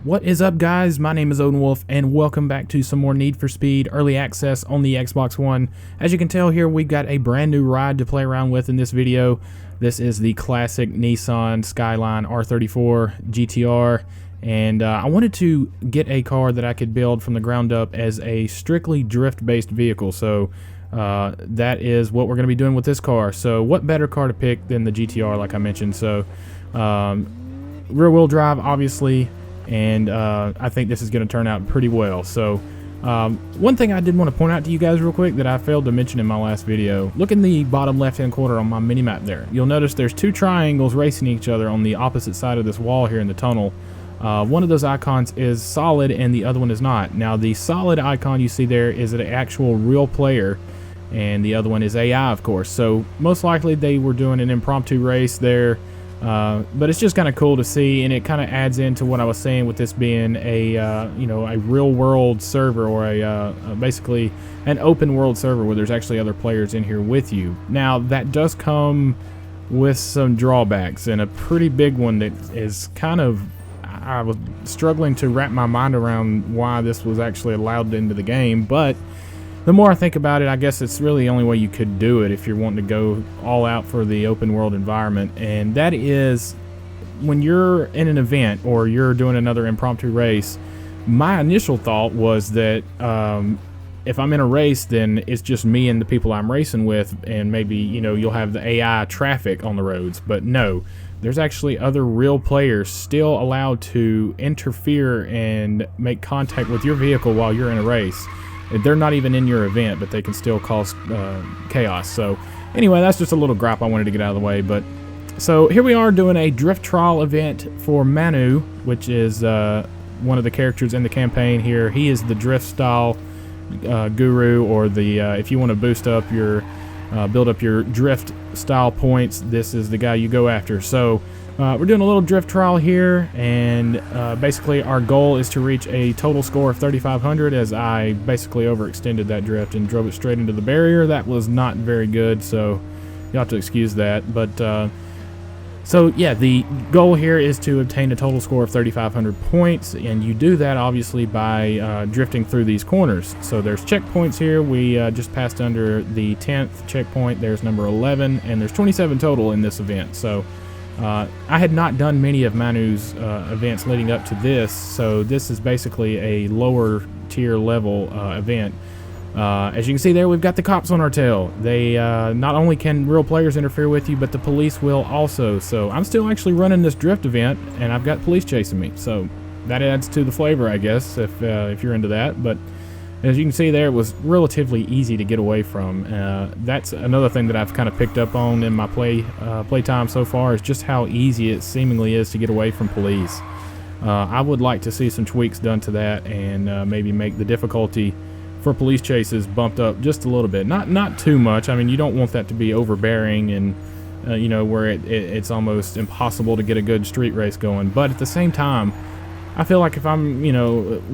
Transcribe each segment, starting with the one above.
What is up, guys? My name is Odin Wolf, and welcome back to some more Need for Speed Early Access on the Xbox One. As you can tell here, we've got a brand new ride to play around with in this video. This is the classic Nissan Skyline R34 GTR, and I wanted to get a car that I could build from the ground up as a strictly drift-based vehicle. So that is what we're going to be doing with this car. So what better car to pick than the GTR, like I mentioned? So rear-wheel drive, obviously. And I think this is going to turn out pretty well. So one thing I did want to point out to you guys real quick that I failed to mention in my last video. Look in the bottom left hand corner on my mini map there. You'll notice there's two triangles racing each other on the opposite side of this wall here in the tunnel. One of those icons is solid and the other one is not. Now the solid icon you see there is an actual real player, and the other one is AI, of course. So most likely they were doing an impromptu race there. But it's just kind of cool to see, and it kind of adds into what I was saying with this being a a real world server, or basically an open world server where there's actually other players in here with you. Now that does come with some drawbacks, and a pretty big one that is kind of, I was struggling to wrap my mind around why this was actually allowed into the game. But the more I think about it, I guess it's really the only way you could do it if you're wanting to go all out for the open world environment. And that is, when you're in an event or you're doing another impromptu race, my initial thought was that if I'm in a race, then it's just me and the people I'm racing with, and maybe you'll have the AI traffic on the roads. But no, there's actually other real players still allowed to interfere and make contact with your vehicle while you're in a race. They're not even in your event, but they can still cause chaos. So anyway, that's just a little gripe I wanted to get out of the way. But so here we are doing a drift trial event for Manu, which is one of the characters in the campaign here. He is the drift style guru, or the if you want to boost up your build up your drift style points, this is the guy you go after. So we're doing a little drift trial here, and basically our goal is to reach a total score of 3,500, as I basically overextended that drift and drove it straight into the barrier. That was not very good, so you'll have to excuse that. But so yeah, the goal here is to obtain a total score of 3,500 points, and you do that obviously by drifting through these corners. So there's checkpoints here. We just passed under the 10th checkpoint. There's number 11, and there's 27 total in this event. So I had not done many of Manu's events leading up to this, so this is basically a lower tier level event. As you can see there, we've got the cops on our tail. They not only can real players interfere with you, but the police will also. So I'm still actually running this drift event, and I've got police chasing me. So that adds to the flavor, I guess, if you're into that. But as you can see there, it was relatively easy to get away from. That's another thing that I've kind of picked up on in my playtime so far, is just how easy it seemingly is to get away from police. I would like to see some tweaks done to that, and maybe make the difficulty for police chases bumped up just a little bit. Not too much. I mean, you don't want that to be overbearing and where it's almost impossible to get a good street race going. But at the same time, I feel like if I'm,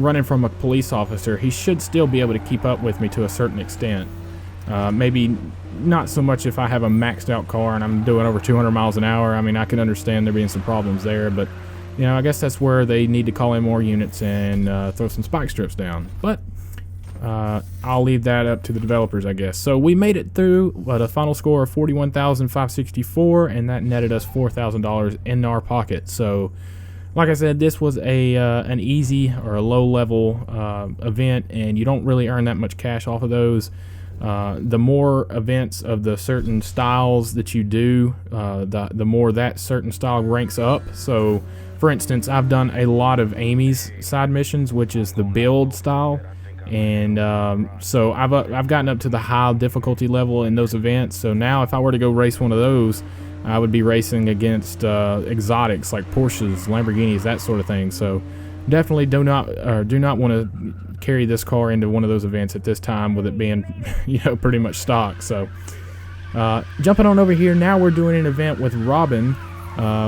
running from a police officer, he should still be able to keep up with me to a certain extent. Maybe not so much if I have a maxed out car and I'm doing over 200 miles an hour. I mean, I can understand there being some problems there, but I guess that's where they need to call in more units and throw some spike strips down. But I'll leave that up to the developers, I guess. So we made it through a final score of 41,564, and that netted us $4,000 in our pocket. So like I said, this was an easy or a low-level event, and you don't really earn that much cash off of those. The more events of the certain styles that you do, the more that certain style ranks up. So, for instance, I've done a lot of Amy's side missions, which is the build style, and so I've gotten up to the high difficulty level in those events. So now, if I were to go race one of those, I would be racing against exotics like Porsches, Lamborghinis, that sort of thing. So definitely do not want to carry this car into one of those events at this time, with it being pretty much stock. So jumping on over here, now we're doing an event with Robin,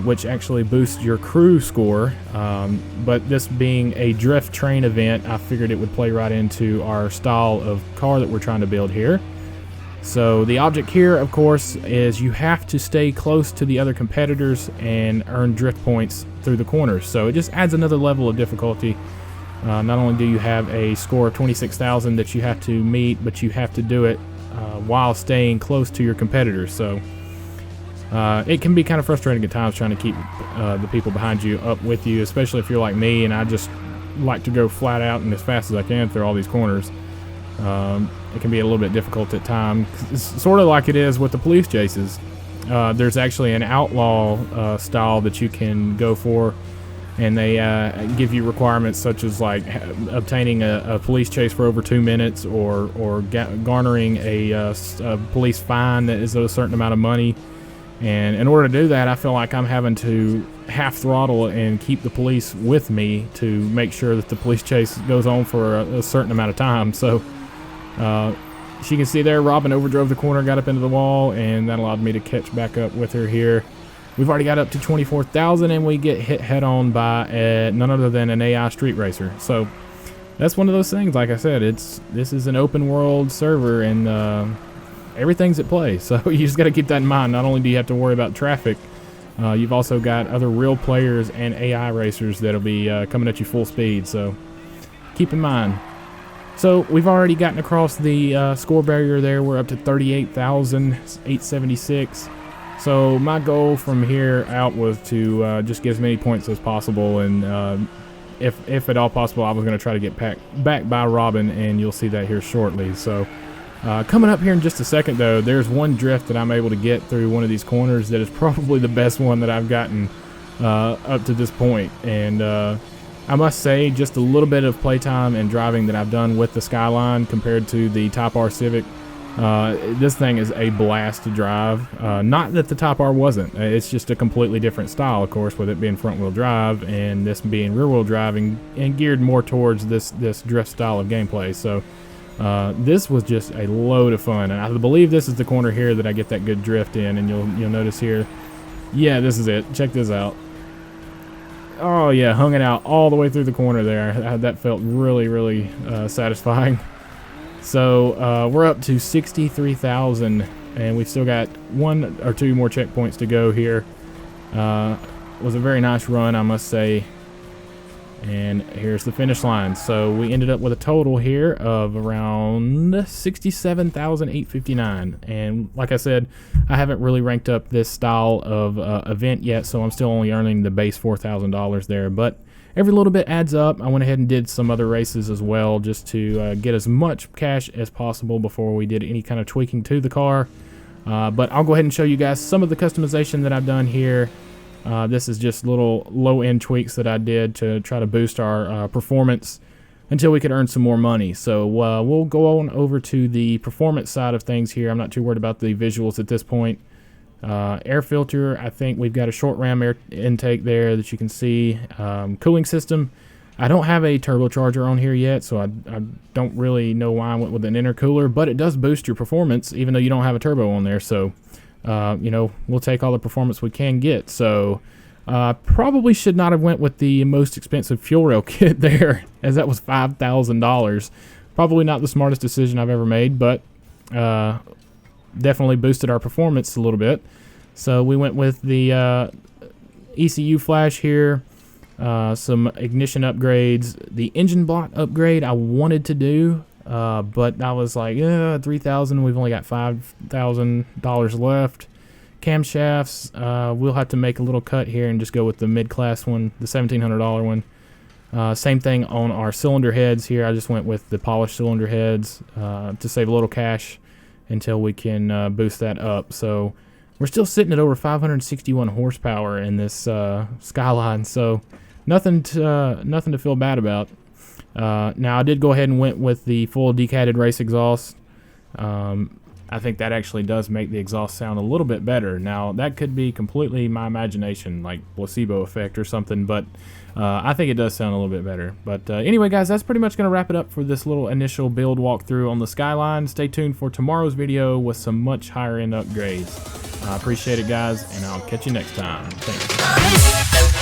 which actually boosts your crew score. But this being a drift train event, I figured it would play right into our style of car that we're trying to build here. So the object here, of course, is you have to stay close to the other competitors and earn drift points through the corners. So it just adds another level of difficulty. Not only do you have a score of 26,000 that you have to meet, but you have to do it while staying close to your competitors. So it can be kind of frustrating at times trying to keep the people behind you up with you, especially if you're like me and I just like to go flat out and as fast as I can through all these corners. It can be a little bit difficult at times. It's sort of like it is with the police chases. There's actually an outlaw style that you can go for, and they give you requirements such as like obtaining a police chase for over 2 minutes, or garnering a police fine that is a certain amount of money. And in order to do that, I feel like I'm having to half throttle and keep the police with me to make sure that the police chase goes on for a certain amount of time. So as you can see there, Robin overdrove the corner, got up into the wall, and that allowed me to catch back up with her here. We've already got up to 24,000, and we get hit head-on by none other than an AI street racer. So that's one of those things. Like I said, this is an open world server, and everything's at play. So you just got to keep that in mind. Not only do you have to worry about traffic, you've also got other real players and AI racers that'll be coming at you full speed. So keep in mind. So we've already gotten across the score barrier there. We're up to 38,876. So my goal from here out was to just get as many points as possible, and if at all possible, I was going to try to get back by Robin, and you'll see that here shortly. So coming up here in just a second, though, there's one drift that I'm able to get through one of these corners that is probably the best one that I've gotten up to this point. And I must say, just a little bit of playtime and driving that I've done with the Skyline compared to the Type R Civic, this thing is a blast to drive. Not that the Type R wasn't. It's just a completely different style, of course, with it being front-wheel drive and this being rear-wheel driving and geared more towards this drift style of gameplay. So this was just a load of fun, and I believe this is the corner here that I get that good drift in, and you'll notice here. Yeah, this is it. Check this out. Oh yeah, hung it out all the way through the corner there. That felt really, really satisfying. So we're up to 63,000, and we've still got 1 or 2 more checkpoints to go here. Was a very nice run, I must say. And here's the finish line. So we ended up with a total here of around 67,859. And like I said, I haven't really ranked up this style of event yet, so I'm still only earning the base $4,000 there. But every little bit adds up. I went ahead and did some other races as well, just to get as much cash as possible before we did any kind of tweaking to the car. But I'll go ahead and show you guys some of the customization that I've done here. This is just little low-end tweaks that I did to try to boost our performance until we could earn some more money. So we'll go on over to the performance side of things here. I'm not too worried about the visuals at this point. Air filter, I think we've got a short ram air intake there that you can see. Cooling system, I don't have a turbocharger on here yet, so I don't really know why I went with an intercooler, but it does boost your performance even though you don't have a turbo on there. So you know, we'll take all the performance we can get. So probably should not have went with the most expensive fuel rail kit there, as that was $5,000. Probably not the smartest decision I've ever made, but definitely boosted our performance a little bit. So we went with the ECU flash here, some ignition upgrades, the engine block upgrade I wanted to do, but I was like, $3,000. We've only got $5,000 left. Camshafts, we'll have to make a little cut here and just go with the mid-class one, the $1,700 one. Same thing on our cylinder heads here. I just went with the polished cylinder heads to save a little cash until we can boost that up. So we're still sitting at over 561 horsepower in this Skyline, so nothing to feel bad about. Now I did go ahead and went with the full decatted race exhaust. I think that actually does make the exhaust sound a little bit better. Now that could be completely my imagination, like placebo effect or something, but I think it does sound a little bit better. But anyway guys, that's pretty much going to wrap it up for this little initial build walkthrough on the Skyline. Stay tuned for tomorrow's video with some much higher end upgrades. I appreciate it guys, and I'll catch you next time. Thanks.